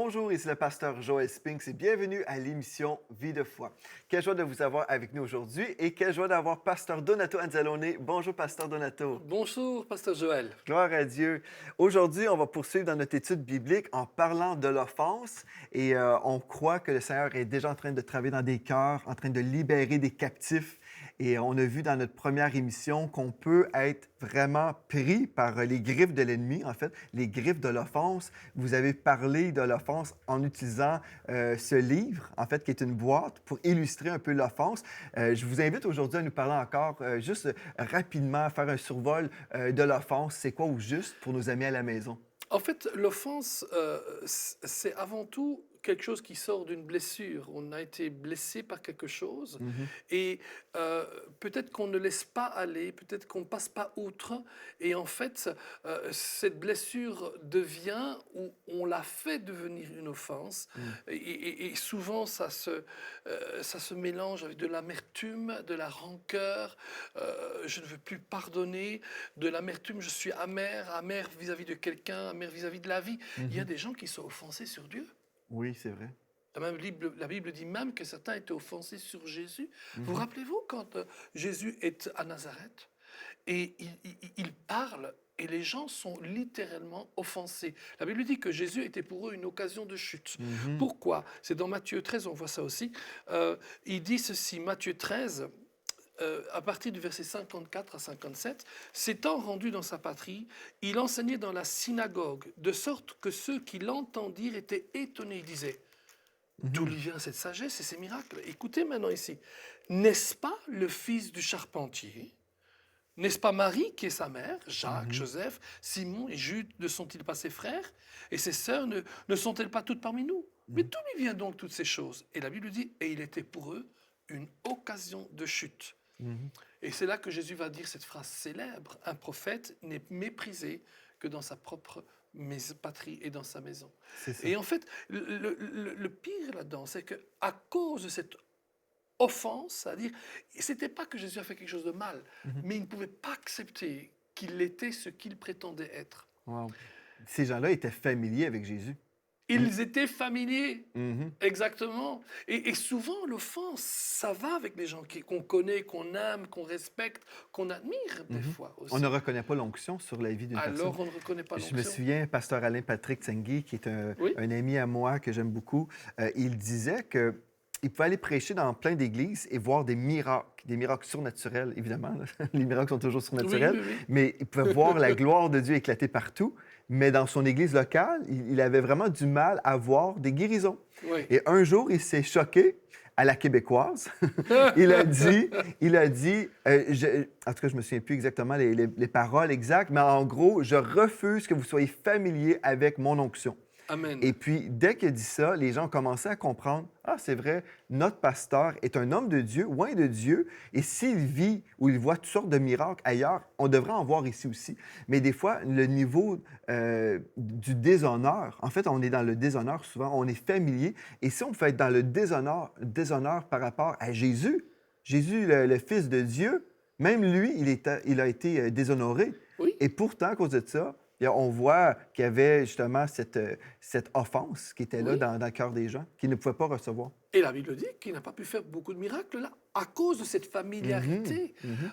Bonjour, ici le pasteur Joël Spinks et bienvenue à l'émission Vie de foi. Quelle joie de vous avoir avec nous aujourd'hui et quelle joie d'avoir pasteur Donato Anzalone. Bonjour, pasteur Donato. Bonjour, pasteur Joël. Gloire à Dieu. Aujourd'hui, on va poursuivre dans notre étude biblique en parlant de l'offense et on croit que le Seigneur est déjà en train de travailler dans des cœurs, en train de libérer des captifs. Et on a vu dans notre première émission qu'on peut être vraiment pris par les griffes de l'ennemi, en fait, les griffes de l'offense. Vous avez parlé de l'offense en utilisant ce livre, en fait, qui est une boîte pour illustrer un peu l'offense. Je vous invite aujourd'hui à nous parler encore, juste rapidement, faire un survol de l'offense. C'est quoi au juste pour nos amis à la maison? En fait, l'offense, c'est avant tout quelque chose qui sort d'une blessure. On a été blessé par quelque chose Mhm. et peut-être qu'on ne laisse pas aller, peut-être qu'on ne passe pas outre. Et en fait, cette blessure devient ou on la fait devenir une offense. Mm. Et souvent, ça se mélange avec de l'amertume, de la rancœur. Je ne veux plus pardonner. De l'amertume, je suis amer vis-à-vis de quelqu'un, amer vis-à-vis de la vie. Il y a Mhm. des gens qui sont offensés sur Dieu. Oui, c'est vrai. La Bible dit même que certains étaient offensés sur Jésus. Vous Mhm. rappelez-vous quand Jésus est à Nazareth et il parle et les gens sont littéralement offensés. La Bible dit que Jésus était pour eux une occasion de chute. Mhm. Pourquoi? C'est dans Matthieu 13, on voit ça aussi. Il dit ceci, Matthieu 13, à partir du verset 54 à 57, s'étant rendu dans sa patrie, il enseignait dans la synagogue, de sorte que ceux qui l'entendirent étaient étonnés. Ils disaient, d'où Mhm. lui vient cette sagesse et ces miracles? Écoutez maintenant ici, n'est-ce pas le fils du charpentier? N'est-ce pas Marie qui est sa mère, Jacques, Mhm. Joseph, Simon et Jude ne sont-ils pas ses frères? Et ses sœurs ne sont-elles pas toutes parmi nous? Mais Mhm. d'où lui vient donc toutes ces choses? Et la Bible dit, et il était pour eux une occasion de chute. Mhm. Et c'est là que Jésus va dire cette phrase célèbre, un prophète n'est méprisé que dans sa propre patrie et dans sa maison. C'est ça. Et en fait, le pire là-dedans, c'est qu'à cause de cette offense, c'est-à-dire, c'était pas que Jésus a fait quelque chose de mal, Mhm. mais il ne pouvait pas accepter qu'il était ce qu'il prétendait être. Wow. Ces gens-là étaient familiers avec Jésus. Ils- Ils étaient familiers. Mhm. Exactement. Et souvent, l'offense, ça va avec les gens qu'on connaît, qu'on aime, qu'on respecte, qu'on admire des Mhm. fois On ne aussi. reconnaît pas l'onction sur la vie d'une personne. Alors, on ne reconnaît pas Je me l'onction. souviens, pasteur Alain Patrick Tsengui, qui est Oui, un ami à moi que j'aime beaucoup, il disait que il pouvait aller prêcher dans plein d'églises et voir des miracles surnaturels, évidemment. Là. Les miracles sont toujours oui, surnaturels, oui, mais il pouvait voir la gloire de Dieu éclater partout. Mais dans son église locale, il avait vraiment du mal à voir des guérisons. oui. Et un jour, il s'est choqué à la québécoise. il a dit, en tout cas, je me souviens plus exactement les paroles exactes, mais en gros, je refuse que vous soyez familier avec mon onction. Et Amen. puis, dès qu'il a dit ça, les gens ont commencé à comprendre, ah, c'est vrai, notre pasteur est un homme de Dieu, loin de Dieu, et s'il vit ou il voit toutes sortes de miracles ailleurs, on devrait en voir ici aussi. Mais des fois, le niveau du déshonneur, en fait, on est dans le déshonneur souvent, on est familier, et si on peut être dans le déshonneur par rapport à Jésus, Jésus, le Fils de Dieu, même lui, il a été déshonoré. Oui. Et pourtant, à cause de ça, on voit qu'il y avait justement cette offense qui était là Oui. dans le cœur des gens, qu'ils ne pouvaient pas recevoir. Et la Bible dit qu'il n'a pas pu faire beaucoup de miracles là, à cause de cette Mhm, familiarité. mhm,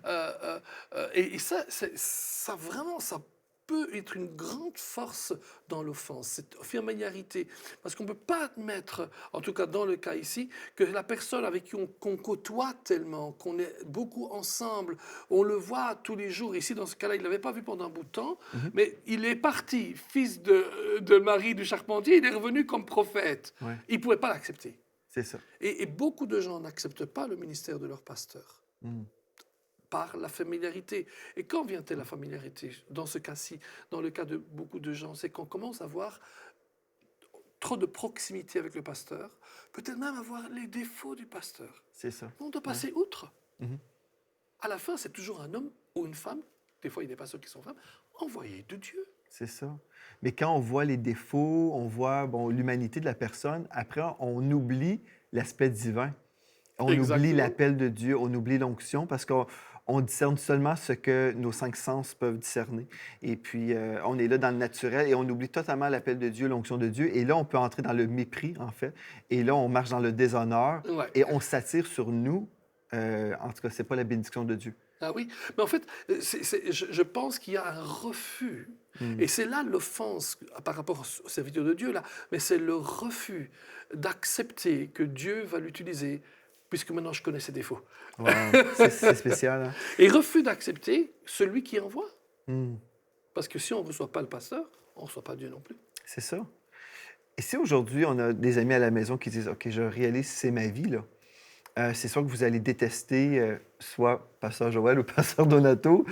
Et ça, ça vraiment, ça peut être une grande force dans l'offense, cette familiarité. Parce qu'on ne peut pas admettre, en tout cas dans le cas ici, que la personne avec qui qu'on côtoie tellement, qu'on est beaucoup ensemble, on le voit tous les jours. Ici, dans ce cas-là, il ne l'avait pas vu pendant un bout de temps, mhm. mais il est parti, fils de Marie du Charpentier, il est revenu comme prophète. Ouais, Il ne pouvait pas l'accepter. c'est ça. Et beaucoup de gens n'acceptent pas le ministère de leur pasteur Mhm. par la familiarité. Et quand vient-elle la familiarité? Dans ce cas-ci, dans le cas de beaucoup de gens, c'est qu'on commence à avoir trop de proximité avec le pasteur, peut-être même avoir les défauts du pasteur. C'est ça. On doit Ouais. passer outre. Mhm. À la fin, c'est toujours un homme ou une femme, des fois il y a des pasteurs qui sont femmes, envoyés de Dieu. C'est ça. Mais quand on voit les défauts, on voit bon, l'humanité de la personne, après, on oublie l'aspect divin. On oublie Exactement. l'appel de Dieu, on oublie l'onction parce qu'on on discerne seulement ce que nos 5 sens peuvent discerner. Et puis, on est là dans le naturel et on oublie totalement l'appel de Dieu, l'onction de Dieu. Et là, on peut entrer dans le mépris, en fait. Et là, on marche dans le déshonneur Ouais. et on s'attire sur nous. En tout cas, c'est pas la bénédiction de Dieu. Ah oui, mais en fait, je pense qu'il y a un refus. Mm. Et c'est là l'offense par rapport au serviteur de Dieu, là. Mais c'est le refus d'accepter que Dieu va l'utiliser, puisque maintenant je connais ses défauts. Wow. C'est spécial, hein? Et refus d'accepter celui qui envoie. Mm. Parce que si on ne reçoit pas le pasteur, on ne reçoit pas Dieu non plus. C'est ça. Et si aujourd'hui, on a des amis à la maison qui disent, OK, je réalise que c'est ma vie, là. C'est sûr que vous allez détester soit Pasteur Joël ou Pasteur Donato,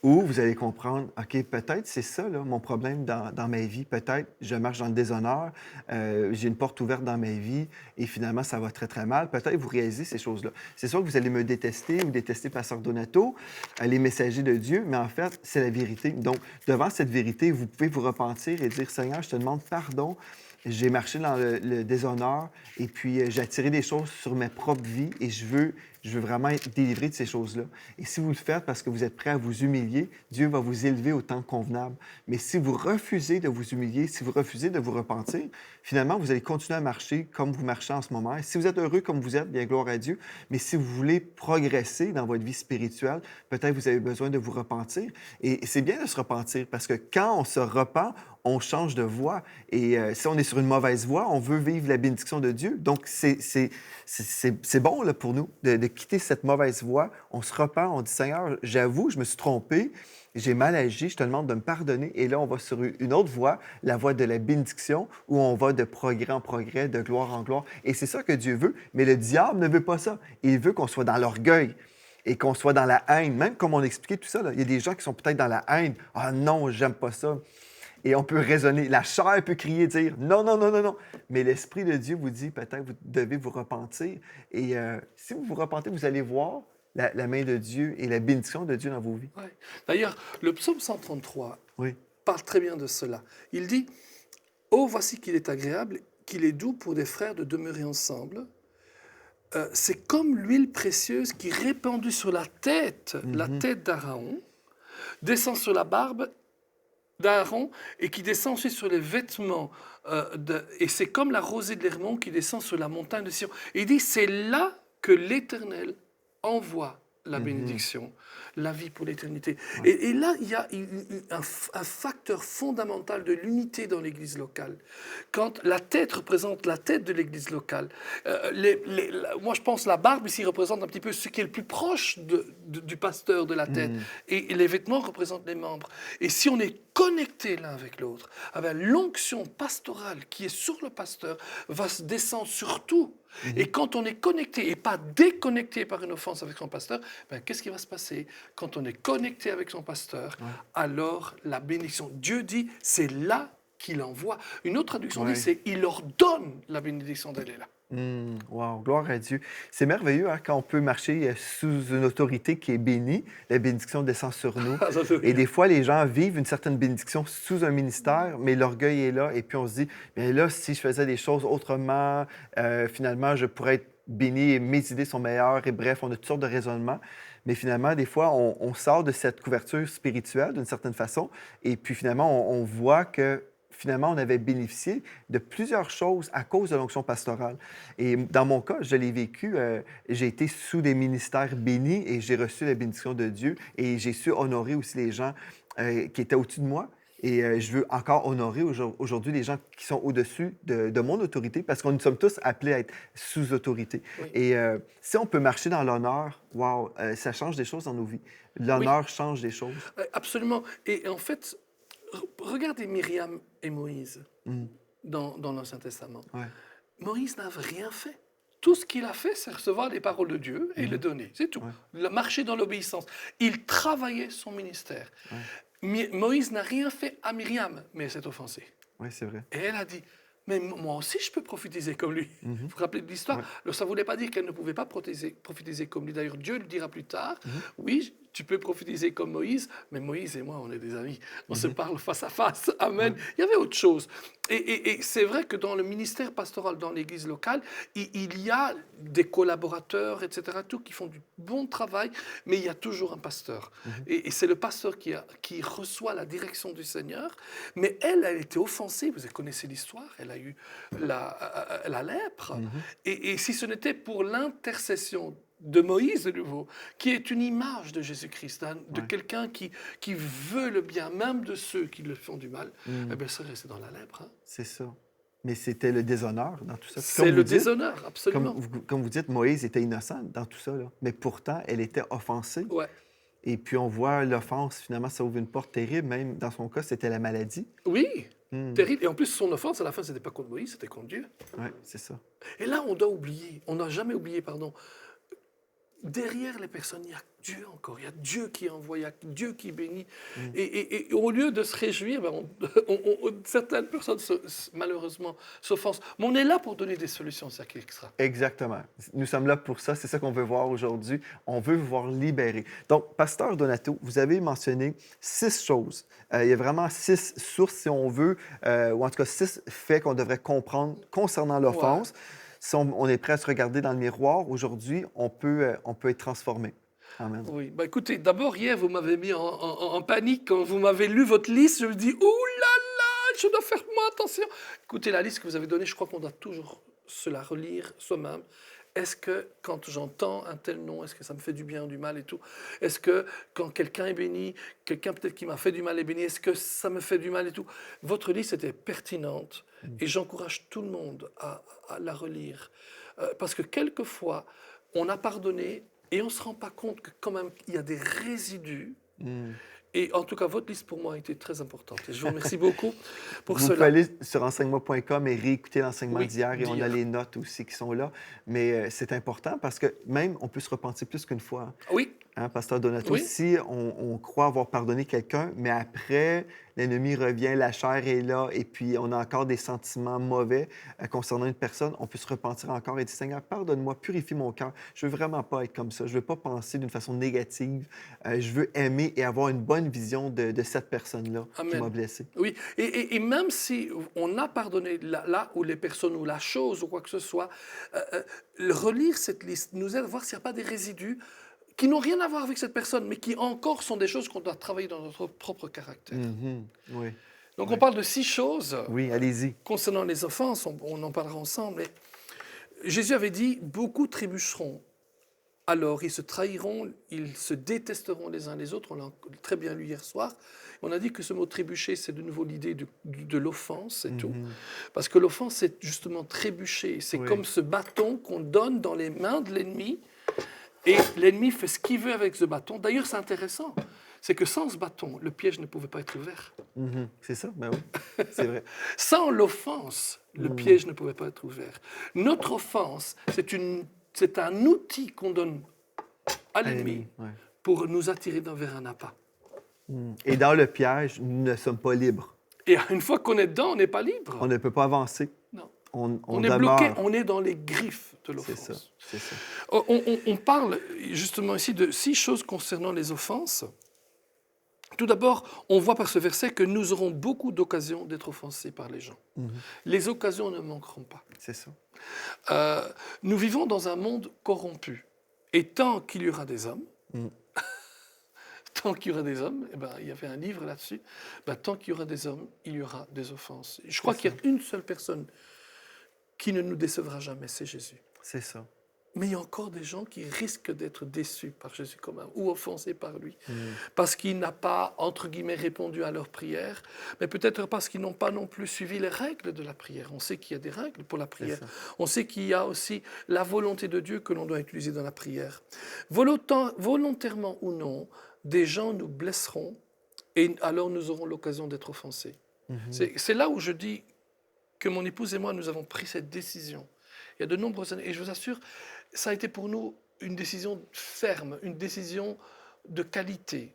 ou vous allez comprendre, OK, peut-être c'est ça, là, mon problème dans ma vie. Peut-être je marche dans le déshonneur, j'ai une porte ouverte dans ma vie et finalement, ça va très, très mal. Peut-être vous réalisez ces choses-là. C'est sûr que vous allez me détester ou détester Pasteur Donato, les messagers de Dieu, mais en fait, c'est la vérité. Donc, devant cette vérité, vous pouvez vous repentir et dire, Seigneur, je te demande pardon. J'ai marché dans le déshonneur et puis j'ai attiré des choses sur ma propre vie et je veux vraiment être délivré de ces choses-là. Et si vous le faites parce que vous êtes prêt à vous humilier, Dieu va vous élever au temps convenable. Mais si vous refusez de vous humilier, si vous refusez de vous repentir, finalement, vous allez continuer à marcher comme vous marchez en ce moment. Et si vous êtes heureux comme vous êtes, bien gloire à Dieu. Mais si vous voulez progresser dans votre vie spirituelle, peut-être vous avez besoin de vous repentir. Et c'est bien de se repentir parce que quand on se repent, on change de voie. Et si on est sur une mauvaise voie, on veut vivre la bénédiction de Dieu. Donc, c'est bon là, pour nous de quitter cette mauvaise voie. On se repent, on dit, Seigneur, j'avoue, je me suis trompé, j'ai mal agi, je te demande de me pardonner. Et là, on va sur une autre voie, la voie de la bénédiction, où on va de progrès en progrès, de gloire en gloire. Et c'est ça que Dieu veut. Mais le diable ne veut pas ça. Il veut qu'on soit dans l'orgueil et qu'on soit dans la haine. Même comme on expliquait tout ça, là, il y a des gens qui sont peut-être dans la haine. « Ah non, j'aime pas ça. » Et on peut raisonner. La chair peut crier, dire non, non, non, non, non. Mais l'Esprit de Dieu vous dit peut-être que vous devez vous repentir. Et si vous vous repentez, vous allez voir la main de Dieu et la bénédiction de Dieu dans vos vies. Ouais. D'ailleurs, le psaume 133 Oui. parle très bien de cela. Il dit, oh, voici qu'il est agréable, qu'il est doux pour des frères de demeurer ensemble. C'est comme l'huile précieuse qui, répandue sur la tête d'Aaron, descend sur la barbe d'Aaron et qui descend aussi sur les vêtements. Et c'est comme la rosée de l'Hermon qui descend sur la montagne de Sion. Et il dit, c'est là que l'Éternel envoie la bénédiction, la vie pour l'éternité. Ouais. Et là, il y a un facteur fondamental de l'unité dans l'Église locale. Quand la tête représente la tête de l'Église locale, moi je pense la barbe ici représente un petit peu ce qui est le plus proche du pasteur de la tête. Et les vêtements représentent les membres. Et si on est connectés l'un avec l'autre, l'onction pastorale qui est sur le pasteur va se descendre sur tout. Et quand on est connecté et pas déconnecté par une offense avec son pasteur, qu'est-ce qui va se passer? Quand on est connecté avec son pasteur, alors la bénédiction. Dieu dit, c'est là qu'il envoie. Une autre traduction dit, c'est il leur donne la bénédiction d'aller là. Wow, gloire à Dieu. C'est merveilleux hein, quand on peut marcher sous une autorité qui est bénie, la bénédiction descend sur nous. Et des fois, les gens vivent une certaine bénédiction sous un ministère, mais l'orgueil est là. Et puis on se dit, bien là, si je faisais des choses autrement, finalement, je pourrais être béni et mes idées sont meilleures. Et bref, on a toutes sortes de raisonnements. Mais finalement, des fois, on sort de cette couverture spirituelle d'une certaine façon. Et puis finalement, on voit que finalement, on avait bénéficié de plusieurs choses à cause de l'onction pastorale. Et dans mon cas, je l'ai vécu. J'ai été sous des ministères bénis et j'ai reçu la bénédiction de Dieu. Et j'ai su honorer aussi les gens qui étaient au-dessus de moi. Et je veux encore honorer aujourd'hui les gens qui sont au-dessus de mon autorité parce que nous sommes tous appelés à être sous autorité. Oui. Et si on peut marcher dans l'honneur, wow, ça change des choses dans nos vies. L'honneur change des choses. Absolument. Et en fait, regardez Myriam et Moïse dans l'Ancien Testament. Ouais. Moïse n'a rien fait. Tout ce qu'il a fait, c'est recevoir les paroles de Dieu et les donner. C'est tout. Marcher dans l'obéissance. Il travaillait son ministère. Moïse n'a rien fait à Myriam, mais elle s'est offensée. Oui, c'est vrai. Et elle a dit, mais moi aussi je peux prophétiser comme lui. Vous vous rappelez de l'histoire? Alors, ça ne voulait pas dire qu'elle ne pouvait pas prophétiser comme lui. D'ailleurs, Dieu le dira plus tard. Oui, tu peux prophétiser comme Moïse, mais Moïse et moi, on est des amis. On se parle face à face. Amen. Il y avait autre chose. Et c'est vrai que dans le ministère pastoral, dans l'église locale, il y a des collaborateurs, etc., tout, qui font du bon travail, mais il y a toujours un pasteur. Et c'est le pasteur qui reçoit la direction du Seigneur. Mais elle était offensée. Vous connaissez l'histoire. Elle a eu la lèpre. Et si ce n'était pour l'intercession de Moïse de nouveau, qui est une image de Jésus-Christ, de quelqu'un qui veut le bien, même de ceux qui le font du mal, eh bien, ça restait dans la lèpre. Hein. C'est ça. Mais c'était le déshonneur dans tout ça. Puis C'est le déshonneur, absolument. Comme vous dites, Moïse était innocent dans tout ça, là. Mais pourtant, elle était offensée. Ouais. Et puis on voit l'offense, finalement, ça ouvre une porte terrible. Même dans son cas, c'était la maladie. Oui, terrible. Et en plus, son offense, à la fin, ce n'était pas contre Moïse, c'était contre Dieu. Oui, c'est ça. Et là, on doit oublier, on n'a jamais oublié, pardon, derrière les personnes, il y a Dieu encore, il y a Dieu qui envoie, il y a Dieu qui bénit. Et au lieu de se réjouir, ben certaines personnes, malheureusement, s'offensent. Mais on est là pour donner des solutions, c'est ça qui est extra. Exactement. Nous sommes là pour ça. C'est ça qu'on veut voir aujourd'hui. On veut vous voir libérer. Donc, Pasteur Donato, vous avez mentionné 6 choses. Il y a vraiment 6 sources, si on veut, ou en tout cas 6 faits qu'on devrait comprendre concernant l'offense. Ouais. Si on est prêt à se regarder dans le miroir, aujourd'hui, on peut être transformé. Amen. Oui. Ben, écoutez, d'abord, hier, vous m'avez mis en panique quand vous m'avez lu votre liste. Je me dis, ouh là là, je dois faire moins attention. Écoutez, la liste que vous avez donnée, je crois qu'on doit toujours se la relire soi-même. Est-ce que quand j'entends un tel nom, est-ce que ça me fait du bien ou du mal et tout? Est-ce que quand quelqu'un est béni, quelqu'un peut-être qui m'a fait du mal est béni, est-ce que ça me fait du mal et tout? Votre liste était pertinente et j'encourage tout le monde à la relire. Parce que quelquefois, on a pardonné et on ne se rend pas compte que quand même, il y a des résidus. Et en tout cas, votre liste pour moi a été très importante. Et je vous remercie beaucoup pour cela. Vous pouvez aller sur enseignement.com et réécouter l'enseignement d'hier. Et on a les notes aussi qui sont là. Mais c'est important parce que même, on peut se repentir plus qu'une fois. Hein. Oui. Hein, Pasteur Donato, si on croit avoir pardonné quelqu'un, mais après, l'ennemi revient, la chair est là, et puis on a encore des sentiments mauvais concernant une personne, on peut se repentir encore et dire, Seigneur, pardonne-moi, purifie mon cœur. Je veux vraiment pas être comme ça. Je veux pas penser d'une façon négative. Je veux aimer et avoir une bonne vision de cette personne-là qui m'a blessé. Oui, et même si on a pardonné là où les personnes ou la chose ou quoi que ce soit, relire cette liste nous aide à voir s'il n'y a pas des résidus qui n'ont rien à voir avec cette personne, mais qui encore sont des choses qu'on doit travailler dans notre propre caractère. Oui. Donc on parle de 6 choses. Oui, allez-y. Concernant les offenses, on en parlera ensemble. Mais Jésus avait dit, beaucoup trébucheront. Alors ils se trahiront, ils se détesteront les uns les autres. On l'a très bien lu hier soir. On a dit que ce mot trébucher, c'est de nouveau l'idée de l'offense et tout. Parce que l'offense, c'est justement trébucher. C'est comme ce bâton qu'on donne dans les mains de l'ennemi. Et l'ennemi fait ce qu'il veut avec ce bâton. D'ailleurs, c'est intéressant. C'est que sans ce bâton, le piège ne pouvait pas être ouvert. C'est ça, ben oui, c'est vrai. Sans l'offense, le piège ne pouvait pas être ouvert. Notre offense, c'est un outil qu'on donne à l'ennemi pour nous attirer vers un appât. Et dans le piège, nous ne sommes pas libres. Et une fois qu'on est dedans, on n'est pas libre. On ne peut pas avancer. Non. On est bloqué, on est dans les griffes de l'offense. C'est ça. On parle justement ici de 6 choses concernant les offenses. Tout d'abord, on voit par ce verset que nous aurons beaucoup d'occasions d'être offensés par les gens. Les occasions ne manqueront pas. C'est ça. Nous vivons dans un monde corrompu. Et tant qu'il y aura des hommes, tant qu'il y aura des hommes, eh ben, il y avait un livre là-dessus, tant qu'il y aura des hommes, il y aura des offenses. Je crois qu'il y a une seule personne qui ne nous décevra jamais, c'est Jésus. C'est ça. Mais il y a encore des gens qui risquent d'être déçus par Jésus quand même, ou offensés par lui, parce qu'il n'a pas, entre guillemets, répondu à leurs prières, mais peut-être parce qu'ils n'ont pas non plus suivi les règles de la prière. On sait qu'il y a des règles pour la prière. On sait qu'il y a aussi la volonté de Dieu que l'on doit utiliser dans la prière. Volontairement ou non, des gens nous blesseront, et alors nous aurons l'occasion d'être offensés. C'est là où je dis que mon épouse et moi, nous avons pris cette décision. Il y a de nombreuses années, et je vous assure, ça a été pour nous une décision ferme, une décision de qualité.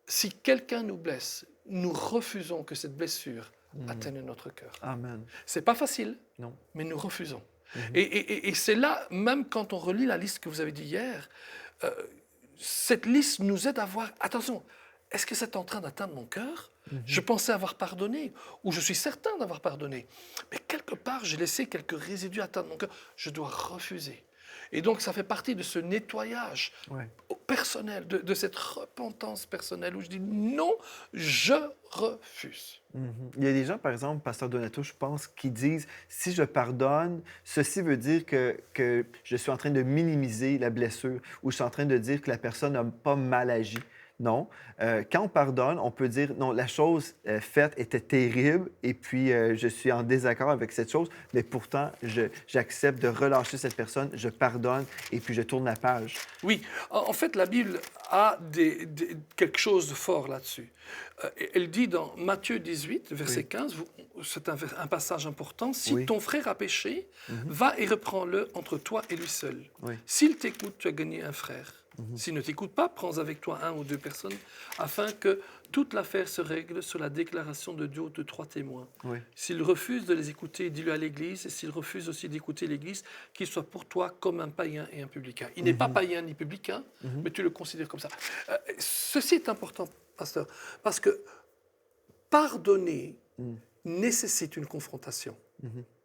Si quelqu'un nous blesse, nous refusons que cette blessure atteigne notre cœur. Amen. C'est pas facile, non, mais nous refusons. Et c'est là, même quand on relit la liste que vous avez dit hier, cette liste nous aide à voir, attention, est-ce que c'est en train d'atteindre mon cœur? Je pensais avoir pardonné, ou je suis certain d'avoir pardonné. Mais quelque part, j'ai laissé quelques résidus atteindre mon cœur. Je dois refuser. Et donc, ça fait partie de ce nettoyage Ouais. personnel, de cette repentance personnelle où je dis non, je refuse. Il y a des gens, par exemple, Pasteur Donato, je pense, qui disent si je pardonne, ceci veut dire que je suis en train de minimiser la blessure ou je suis en train de dire que la personne n'a pas mal agi. Non. Quand on pardonne, on peut dire non, la chose faite était terrible et puis je suis en désaccord avec cette chose, mais pourtant, j'accepte de relâcher cette personne, je pardonne et puis je tourne la page. Oui, en fait, la Bible a quelque chose de fort là-dessus. Elle dit dans Matthieu 18, verset Oui. 15, c'est un passage important, si Oui. ton frère a péché, va et reprends-le entre toi et lui seul. Oui. S'il t'écoute, tu as gagné un frère. S'il ne t'écoute pas, prends avec toi un ou deux personnes, afin que toute l'affaire se règle sur la déclaration de deux ou de trois témoins. Oui. S'il refuse de les écouter, dis-le à l'Église, et s'il refuse aussi d'écouter l'Église, qu'il soit pour toi comme un païen et un publicain. Il n'est pas païen ni publicain, mais tu le considères comme ça. Ceci est important, pasteur, parce que pardonner nécessite une confrontation.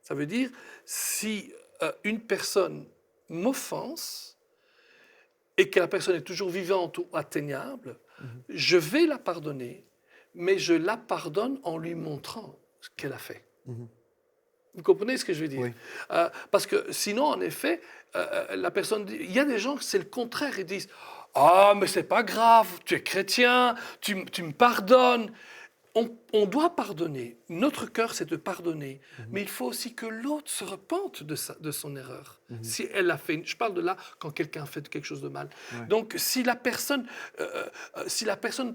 Ça veut dire, si une personne m'offense, et que la personne est toujours vivante ou atteignable, je vais la pardonner, mais je la pardonne en lui montrant ce qu'elle a fait. Vous comprenez ce que je veux dire? Oui. Parce que sinon, en effet, la personne dit... Il y a des gens, c'est le contraire, ils disent « Ah, mais c'est pas grave, tu es chrétien, tu me pardonnes. » On doit pardonner. Notre cœur, c'est de pardonner. Mais il faut aussi que l'autre se repente de son erreur. Si elle a fait... Je parle de là quand quelqu'un fait quelque chose de mal. Ouais. Donc, si la personne,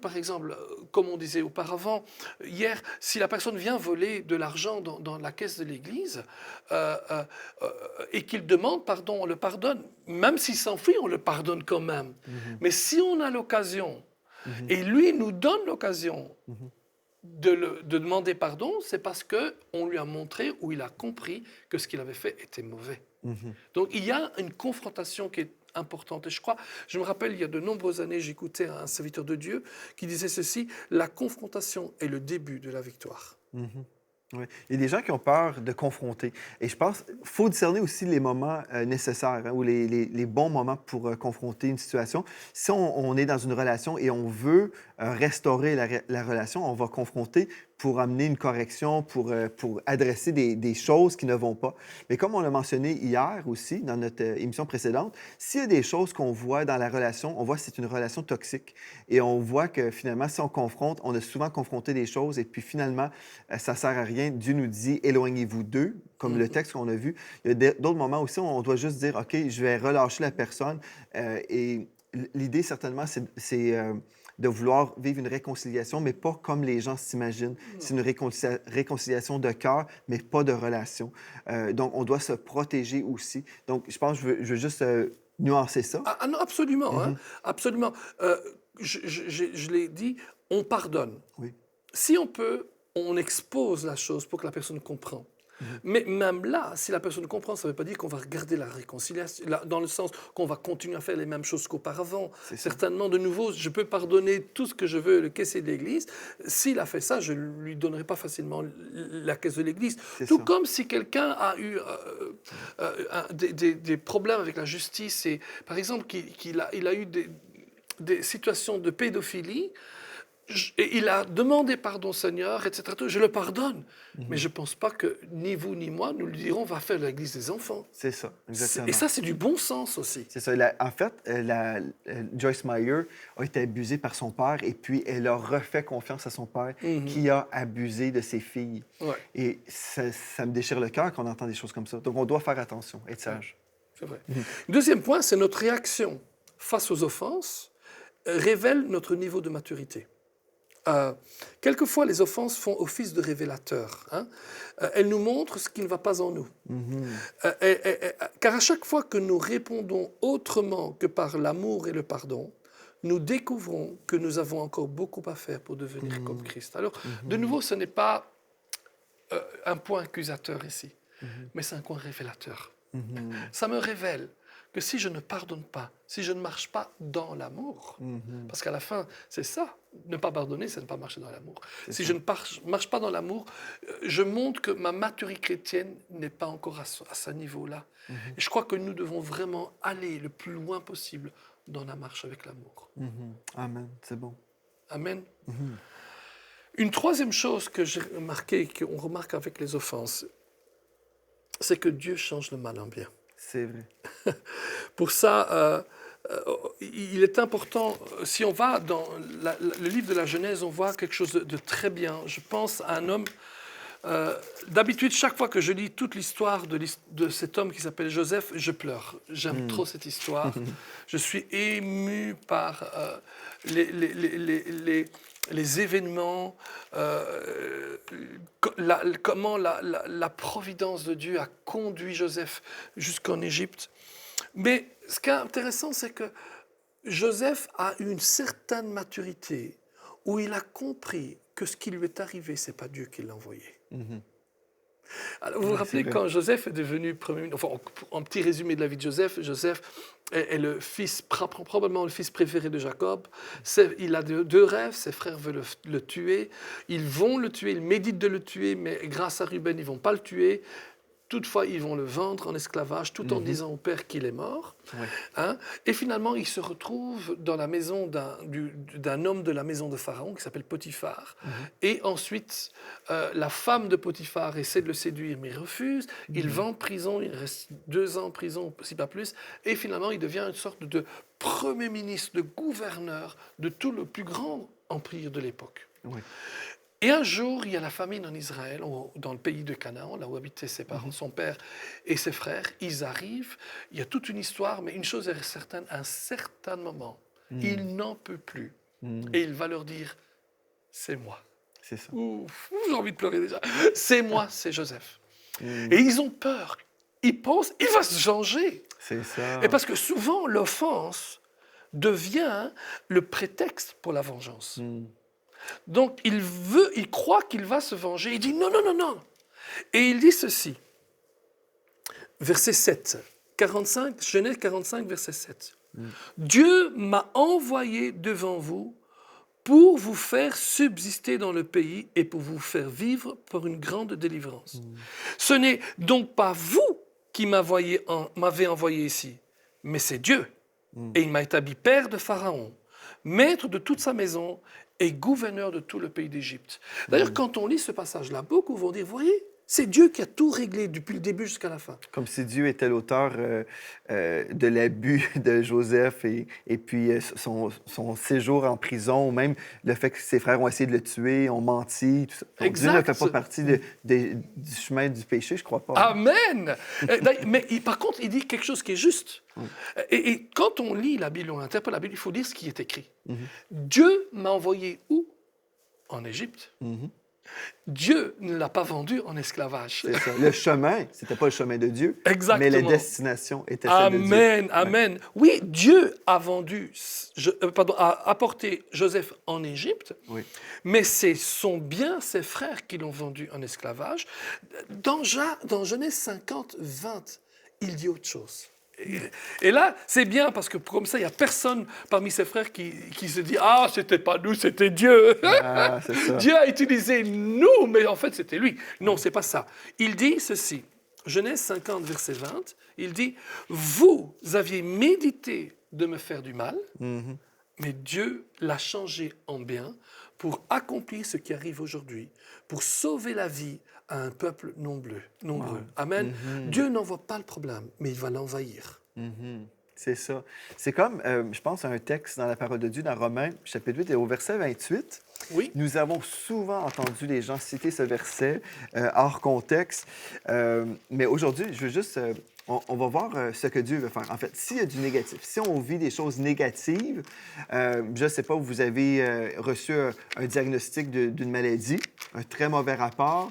par exemple, comme on disait auparavant, hier, si la personne vient voler de l'argent dans la caisse de l'église et qu'il demande pardon, on le pardonne. Même s'il s'enfuit, on le pardonne quand même. Mais si on a l'occasion, et lui nous donne l'occasion de demander pardon, c'est parce qu'on lui a montré ou il a compris que ce qu'il avait fait était mauvais. Donc il y a une confrontation qui est importante. Et je me rappelle, il y a de nombreuses années, j'écoutais un serviteur de Dieu qui disait ceci, la confrontation est le début de la victoire. Oui. Il y a des gens qui ont peur de confronter. Et je pense qu'il faut discerner aussi les moments nécessaires hein, ou les bons moments pour confronter une situation. Si on est dans une relation et on veut restaurer la relation, on va confronter pour amener une correction, pour adresser des choses qui ne vont pas. Mais comme on l'a mentionné hier aussi, dans notre émission précédente, s'il y a des choses qu'on voit dans la relation, on voit que c'est une relation toxique. Et on voit que finalement, si on confronte, on a souvent confronté des choses et puis finalement, ça ne sert à rien. Dieu nous dit « éloignez-vous d'eux », comme le texte qu'on a vu. Il y a d'autres moments aussi où on doit juste dire « OK, je vais relâcher la personne et l'idée, certainement, c'est de vouloir vivre une réconciliation, mais pas comme les gens s'imaginent. C'est une réconciliation de cœur, mais pas de relation. Donc, on doit se protéger aussi. Donc, je pense que je veux juste nuancer ça. Ah non, absolument, hein, absolument. Je l'ai dit, on pardonne. Oui. Si on peut, on expose la chose pour que la personne comprenne. Mais même là, si la personne comprend, ça ne veut pas dire qu'on va regarder la réconciliation, dans le sens qu'on va continuer à faire les mêmes choses qu'auparavant. Certainement, de nouveau, je peux pardonner tout ce que je veux, le caissier de l'église. S'il a fait ça, je ne lui donnerai pas facilement la caisse de l'église. Tout comme si quelqu'un a eu des problèmes avec la justice, et par exemple, qu'il a eu des situations de pédophilie, et il a demandé pardon, Seigneur, etc. Je le pardonne. Mais je ne pense pas que ni vous ni moi, nous lui dirons, va faire l'église des enfants. C'est ça, exactement. Et ça, c'est du bon sens aussi. C'est ça. En fait, Joyce Meyer a été abusée par son père et puis elle a refait confiance à son père qui a abusé de ses filles. Ouais. Et ça me déchire le cœur quand on entend des choses comme ça. Donc, on doit faire attention, être sage. C'est vrai. Deuxième point, c'est notre réaction face aux offenses révèle notre niveau de maturité. Quelquefois, les offenses font office de révélateur. Hein? Elles nous montrent ce qui ne va pas en nous. Car à chaque fois que nous répondons autrement que par l'amour et le pardon, nous découvrons que nous avons encore beaucoup à faire pour devenir comme Christ. Alors, de nouveau, ce n'est pas un point accusateur ici, mais c'est un point révélateur. Ça me révèle que si je ne pardonne pas, si je ne marche pas dans l'amour, parce qu'à la fin, c'est ça, ne pas pardonner, c'est ne pas marcher dans l'amour. Si je ne marche pas dans l'amour, je montre que ma maturité chrétienne n'est pas encore à ce niveau-là. Et je crois que nous devons vraiment aller le plus loin possible dans la marche avec l'amour. Amen, c'est bon. Amen. Une troisième chose que j'ai remarqué, qu'on remarque avec les offenses, c'est que Dieu change le mal en bien. C'est vrai. Pour ça, il est important, si on va dans le livre de la Genèse, on voit quelque chose de très bien. Je pense à un homme, d'habitude, chaque fois que je lis toute l'histoire de cet homme qui s'appelle Joseph, je pleure. J'aime trop cette histoire. Je suis ému par les événements, comment la providence de Dieu a conduit Joseph jusqu'en Égypte. Mais ce qui est intéressant, c'est que Joseph a eu une certaine maturité où il a compris que ce qui lui est arrivé, ce n'est pas Dieu qui l'a envoyé. Alors, vous vous rappelez quand Joseph est devenu premier ministre, enfin, en petit résumé de la vie de Joseph, Joseph est le fils, probablement le fils préféré de Jacob. Il a deux rêves, ses frères veulent le tuer. Ils vont le tuer, ils méditent de le tuer, mais grâce à Ruben, ils ne vont pas le tuer. Toutefois, ils vont le vendre en esclavage tout en disant au père qu'il est mort. Ouais. Hein? Et finalement, il se retrouve dans la maison d'un homme de la maison de Pharaon qui s'appelle Potiphar. Et ensuite, la femme de Potiphar essaie de le séduire, mais il refuse. Il va en prison, il reste 2 ans en prison, si pas plus. Et finalement, il devient une sorte de premier ministre, de gouverneur de tout le plus grand empire de l'époque. Ouais. Et un jour, il y a la famine en Israël, dans le pays de Canaan, là où habitaient ses parents, son père et ses frères. Ils arrivent, il y a toute une histoire, mais une chose est certaine, à un certain moment, il n'en peut plus. Et il va leur dire, c'est moi. C'est ça. Ouf, j'ai envie de pleurer déjà. C'est moi, c'est Joseph. Et ils ont peur. Ils pensent, il va se venger. C'est ça. Et parce que souvent, l'offense devient le prétexte pour la vengeance. Donc, il croit qu'il va se venger. Il dit non, non, non, non. Et il dit ceci. Verset 7. 45, Genèse 45, verset 7. Dieu m'a envoyé devant vous pour vous faire subsister dans le pays et pour vous faire vivre pour une grande délivrance. Ce n'est donc pas vous qui m'avez envoyé ici, mais c'est Dieu. Et il m'a établi père de Pharaon, maître de toute sa maison et gouverneur de tout le pays d'Égypte. D'ailleurs, quand on lit ce passage-là, beaucoup vont dire, vous voyez, c'est Dieu qui a tout réglé depuis le début jusqu'à la fin. Comme si Dieu était l'auteur de l'abus de Joseph et puis son séjour en prison, ou même le fait que ses frères ont essayé de le tuer, ont menti. Tout ça. Donc, Dieu ne fait pas partie du chemin du péché, je crois pas. Amen! Mais par contre, il dit quelque chose qui est juste. Et quand on lit la Bible, on interprète la Bible, il faut dire ce qui est écrit. Dieu m'a envoyé où? En Égypte. Dieu ne l'a pas vendu en esclavage. C'est ça. Le chemin, c'était pas le chemin de Dieu, Exactement. mais la destination était celle de Dieu. Amen, amen. Oui, Dieu a a apporté Joseph en Égypte, mais c'est son bien, ses frères qui l'ont vendu en esclavage. Dans Genèse 50, 20, il dit autre chose. Et là, c'est bien parce que comme ça, il n'y a personne parmi ses frères qui se dit « Ah, c'était pas nous, c'était Dieu. Ah, c'est ça. Dieu a utilisé nous, mais en fait, c'était lui. » Non, c'est pas ça. Il dit ceci, Genèse 50, verset 20, il dit « Vous aviez médité de me faire du mal, mais Dieu l'a changé en bien pour accomplir ce qui arrive aujourd'hui, pour sauver la vie à un peuple nombreux. Amen. Dieu n'envoie pas le problème, mais il va l'envahir. C'est ça. C'est comme, je pense, à un texte dans la parole de Dieu, dans Romains, chapitre 8, et au verset 28. Oui. Nous avons souvent entendu les gens citer ce verset hors contexte. Mais aujourd'hui, je veux juste... on va voir ce que Dieu veut faire. En fait, s'il y a du négatif, si on vit des choses négatives, je ne sais pas, vous avez reçu un diagnostic d'une maladie, un très mauvais rapport,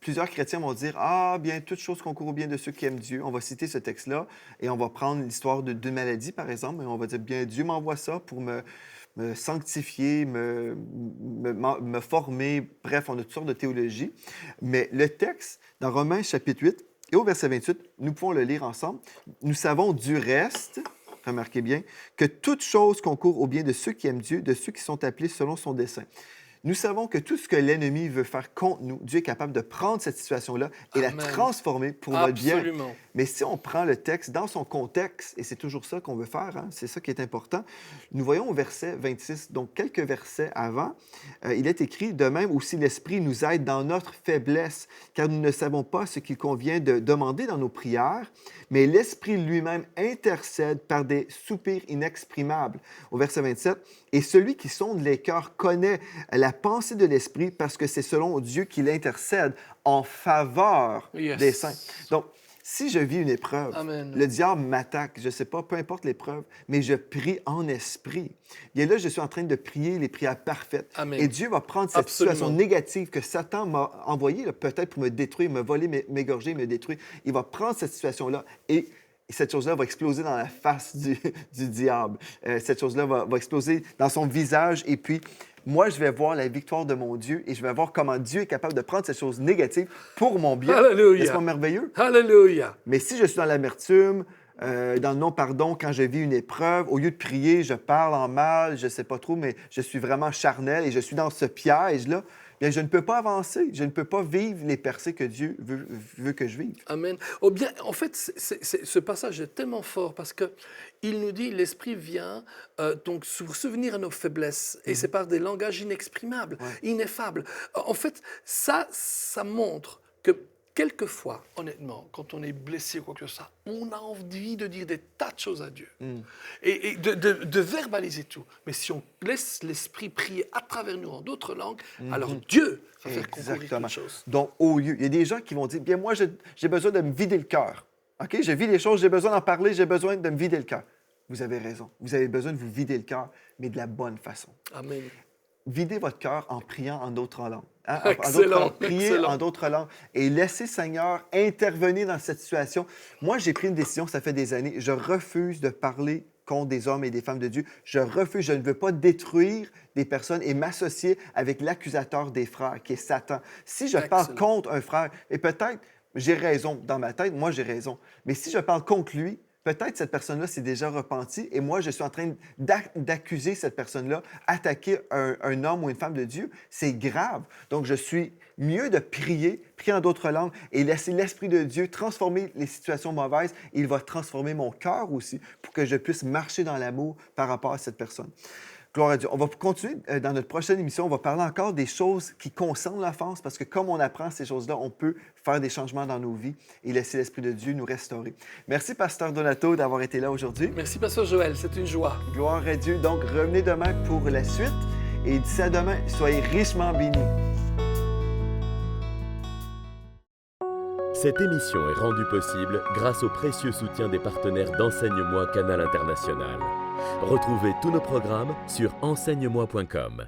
plusieurs chrétiens vont dire « Ah, bien, toute chose concourt au bien de ceux qui aiment Dieu. » On va citer ce texte-là et on va prendre l'histoire d'une maladie, par exemple, et on va dire « Bien, Dieu m'envoie ça pour me sanctifier, me former. » Bref, on a toutes sortes de théologies. Mais le texte, dans Romains chapitre 8, Et au verset 28, nous pouvons le lire ensemble. Nous savons du reste, remarquez bien, que toute chose concourt au bien de ceux qui aiment Dieu, de ceux qui sont appelés selon son dessein. Nous savons que tout ce que l'ennemi veut faire contre nous, Dieu est capable de prendre cette situation-là et la Amen. transformer pour notre bien. Absolument. Mais si on prend le texte dans son contexte, et c'est toujours ça qu'on veut faire, hein, c'est ça qui est important, nous voyons au verset 26, donc quelques versets avant, il est écrit « De même aussi l'Esprit nous aide dans notre faiblesse, car nous ne savons pas ce qu'il convient de demander dans nos prières, mais l'Esprit lui-même intercède par des soupirs inexprimables. » Au verset 27, « Et celui qui sonde les cœurs connaît la pensée de l'Esprit, parce que c'est selon Dieu qu'il intercède en faveur Yes. des saints. » Donc, si je vis une épreuve, Amen. le diable m'attaque, je ne sais pas, peu importe l'épreuve, mais je prie en esprit. Et là, je suis en train de prier les prières parfaites. Amen. Et Dieu va prendre cette Absolument. situation négative que Satan m'a envoyée, là, peut-être pour me détruire, me voler, m'égorger, me détruire. Il va prendre cette situation-là et cette chose-là va exploser dans la face du diable. Cette chose-là va exploser dans son visage et puis moi, je vais voir la victoire de mon Dieu et je vais voir comment Dieu est capable de prendre ces choses négatives pour mon bien. Alléluia. N'est-ce pas merveilleux? Alléluia. Mais si je suis dans l'amertume, dans le non-pardon, quand je vis une épreuve, au lieu de prier, je parle en mal, je ne sais pas trop, mais je suis vraiment charnel et je suis dans ce piège-là, bien, je ne peux pas avancer. Je ne peux pas vivre les percées que Dieu veut que je vive. Amen. Oh bien, en fait, ce passage est tellement fort parce que il nous dit l'Esprit vient donc se souvenir à nos faiblesses et c'est par des langages inexprimables, ineffables. En fait, ça montre que quelquefois, honnêtement, quand on est blessé ou quoi que ce soit, on a envie de dire des tas de choses à Dieu et de verbaliser tout. Mais si on laisse l'Esprit prier à travers nous en d'autres langues, alors Dieu va faire concourir Exactement. toutes choses. Donc, au lieu, il y a des gens qui vont dire, bien, moi, j'ai besoin de me vider le cœur. OK? Je vis les choses, j'ai besoin d'en parler, j'ai besoin de me vider le cœur. Vous avez raison. Vous avez besoin de vous vider le cœur, mais de la bonne façon. Amen. Videz votre cœur en priant en d'autres langues. Hein? Excellent, Priez excellent. en d'autres langues et laissez Seigneur intervenir dans cette situation. Moi, j'ai pris une décision, ça fait des années. Je refuse de parler contre des hommes et des femmes de Dieu. Je refuse, je ne veux pas détruire des personnes et m'associer avec l'accusateur des frères, qui est Satan. Si je parle Excellent. contre un frère, et peut-être j'ai raison dans ma tête, moi j'ai raison, mais si je parle contre lui, peut-être cette personne-là s'est déjà repentie et moi, je suis en train d'accuser cette personne-là, attaquer un homme ou une femme de Dieu. C'est grave. Donc, je suis mieux de prier en d'autres langues et laisser l'Esprit de Dieu transformer les situations mauvaises. Il va transformer mon cœur aussi pour que je puisse marcher dans l'amour par rapport à cette personne. Gloire à Dieu. On va continuer dans notre prochaine émission. On va parler encore des choses qui concernent l'offense parce que comme on apprend ces choses-là, on peut faire des changements dans nos vies et laisser l'Esprit de Dieu nous restaurer. Merci, Pasteur Donato, d'avoir été là aujourd'hui. Merci, Pasteur Joël, c'est une joie. Gloire à Dieu. Donc, revenez demain pour la suite et d'ici à demain, soyez richement bénis. Cette émission est rendue possible grâce au précieux soutien des partenaires d'Enseigne-moi Canal International. Retrouvez tous nos programmes sur enseigne-moi.com.